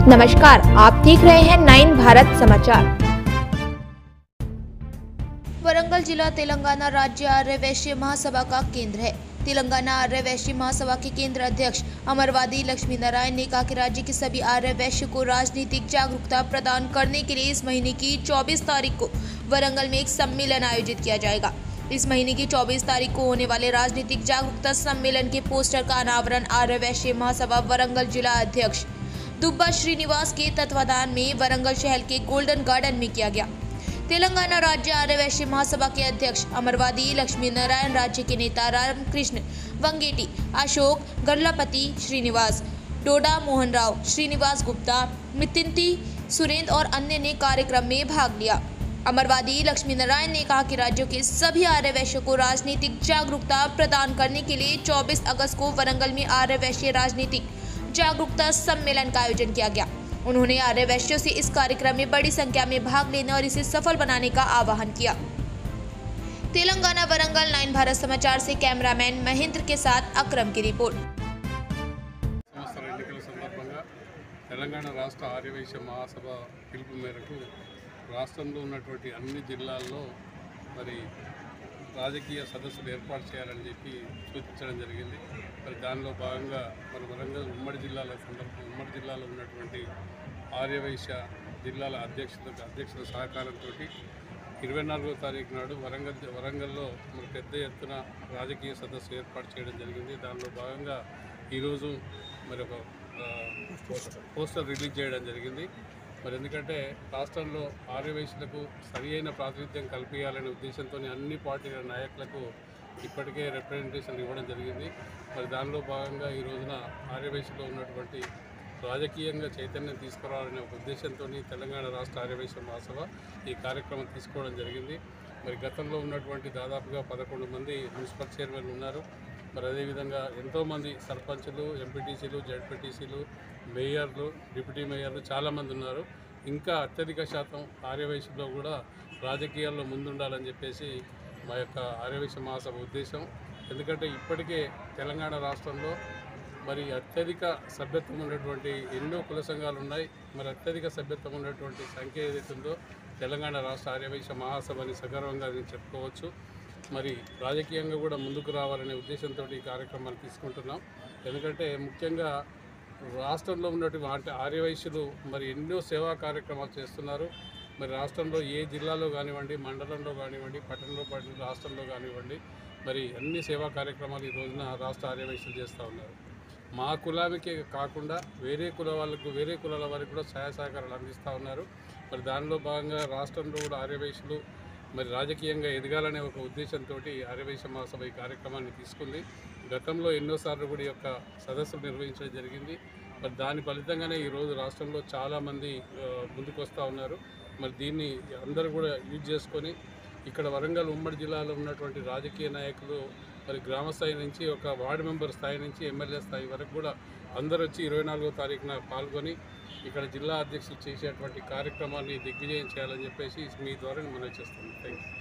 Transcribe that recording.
नमस्कार, आप देख रहे हैं 9 भारत समाचार। वरंगल जिला तेलंगाना राज्य आर्य वैश्य महासभा का केंद्र है। तेलंगाना आर्य वैश्य महासभा के केंद्र अध्यक्ष अमरवादी लक्ष्मी नारायण ने कहा कि राज्य के सभी आर्य वैश्य को राजनीतिक जागरूकता प्रदान करने के लिए इस महीने की 24 तारीख को वरंगल में एक सम्मेलन आयोजित किया जाएगा। इस महीने की 24 तारीख को होने वाले राजनीतिक जागरूकता सम्मेलन के पोस्टर का अनावरण आर्य वैश्य महासभा वरंगल जिला अध्यक्ष दुब्बा श्रीनिवास के तत्वाधान में वरंगल शहर के गोल्डन गार्डन में किया गया। तेलंगाना राज्य आर्य वैश्य महासभा के अध्यक्ष अमरवादी लक्ष्मी नारायण, राज्य के नेता रामकृष्ण वंगेटी, अशोक गरलापति, श्रीनिवास डोडा, मोहन राव, श्रीनिवास गुप्ता, मितिंती सुरेंद्र और अन्य ने कार्यक्रम में भाग लिया। अमरवादी लक्ष्मी नारायण ने कहा कि राज्यों के सभी आर्य वैश्यों को राजनीतिक जागरूकता प्रदान करने के लिए 24 अगस्त को वरंगल में आर्य वैश्य राजनीतिक जागरूकता सम्मेलन का आयोजन किया गया। उन्होंने आर्य वैश्यों से इस कार्यक्रम में बड़ी संख्या में भाग लेने और इसे सफल बनाने का आह्वान किया। तेलंगाना वरंगल 9 भारत समाचार से कैमरामैन महेंद्र के साथ अकरम की रिपोर्ट। తెలంగాణ రాష్ట్ర ఆర్యవైశ్య మహాసభ పిలుపు మేరకు రాష్ట్రంలో ఉన్నటువంటి అన్ని జిల్లాల్లో మరి రాజకీయ సదస్సులు ఏర్పాటు చేయాలని చెప్పి సూచించడం జరిగింది। మరి దానిలో భాగంగా మన వరంగల్ ఉమ్మడి జిల్లాలో ఉన్నటువంటి ఆర్యవైశ్య జిల్లాల అధ్యక్షుల సహకారంతో 24వ తారీఖు నాడు వరంగల్లో మరి పెద్ద ఎత్తున రాజకీయ సదస్సు ఏర్పాటు చేయడం జరిగింది। దానిలో భాగంగా ఈరోజు మరి ఒక పోస్టర్ రిలీజ్ చేయడం జరిగింది। మరి ఎందుకంటే రాష్ట్రంలో ఆర్యవైశ్యులకు సరి అయిన ప్రాతినిధ్యం కల్పించాలనే ఉద్దేశంతో అన్ని పార్టీల నాయకులకు ఇప్పటికే రిప్రజెంటేషన్ ఇవ్వడం జరిగింది। మరి దానిలో భాగంగా ఈ రోజున ఆర్యవైశ్యులో ఉన్నటువంటి రాజకీయంగా చైతన్యం తీసుకురావాలనే ఒక ఉద్దేశంతో తెలంగాణ రాష్ట్ర ఆర్యవైశ్య మహాసభ ఈ కార్యక్రమం తీసుకోవడం జరిగింది। మరి గతంలో ఉన్నటువంటి దాదాపుగా 11 మంది మున్సిపల్ చైర్మన్లు ఉన్నారు। మరి అదేవిధంగా ఎంతోమంది సర్పంచులు, ఎంపీటీసీలు, జెడ్పీటీసీలు, మేయర్లు, డిప్యూటీ మేయర్లు చాలామంది ఉన్నారు। ఇంకా అత్యధిక శాతం ఆర్యవైశ్యులో కూడా రాజకీయాల్లో ముందుండాలని చెప్పేసి మా యొక్క ఆర్యవైశ్య మహాసభ ఉద్దేశం। ఎందుకంటే ఇప్పటికే తెలంగాణ రాష్ట్రంలో మరి అత్యధిక సభ్యత్వం ఉన్నటువంటి ఎన్నో కుల సంఘాలు ఉన్నాయి। మరి అత్యధిక సభ్యత్వం ఉన్నటువంటి సంఖ్య ఏదైతే ఉందో తెలంగాణ రాష్ట్ర ఆర్యవైశ్య మహాసభని సగర్వంగా చెప్పుకోవచ్చు। మరి రాజకీయంగా కూడా ముందుకు రావాలనే ఉద్దేశంతో ఈ కార్యక్రమాన్ని తీసుకుంటున్నాం। ఎందుకంటే ముఖ్యంగా రాష్ట్రంలో ఉన్నటువంటి ఆర్యవైశ్యులు మరి ఎన్నో సేవా కార్యక్రమాలు చేస్తున్నారు। మరి రాష్ట్రంలో ఏ జిల్లాలో కానివ్వండి, మండలంలో కానివ్వండి, పట్టణంలో రాష్ట్రంలో కానివ్వండి, మరి అన్ని సేవా కార్యక్రమాలు ఈ రోజున రాష్ట్ర ఆర్యవైశ్యులు చేస్తూ ఉన్నారు। మా కులానికి కాకుండా వేరే కులాల వారికి కూడా సహాయ సహకారాలు అందిస్తూ ఉన్నారు। మరి దానిలో భాగంగా రాష్ట్రంలో కూడా ఆర్యవైశ్యులు మరి రాజకీయంగా ఎదగాలనే ఒక ఉద్దేశంతో ఆర్యవైశ్య మహాసభ ఈ కార్యక్రమాన్ని తీసుకుంది। గతంలో ఎన్నోసార్లు కూడా ఈ యొక్క సదస్సులు నిర్వహించడం జరిగింది। మరి దాని ఫలితంగానే ఈరోజు రాష్ట్రంలో చాలామంది ముందుకు వస్తూ ఉన్నారు। మరి దీన్ని అందరూ కూడా యూజ్ చేసుకొని ఇక్కడ వరంగల్ ఉమ్మడి జిల్లాలో ఉన్నటువంటి రాజకీయ నాయకులు మరి గ్రామ స్థాయి నుంచి ఒక వార్డు మెంబర్ స్థాయి నుంచి ఎమ్మెల్యే స్థాయి వరకు కూడా అందరూ వచ్చి 24వ తారీఖున పాల్గొని ఇక్కడ జిల్లా అధ్యక్షులు చేసేటువంటి కార్యక్రమాన్ని దిగ్విజయం చేయాలని చెప్పేసి మీ ద్వారా మనం చేస్తున్నాం। Thank you.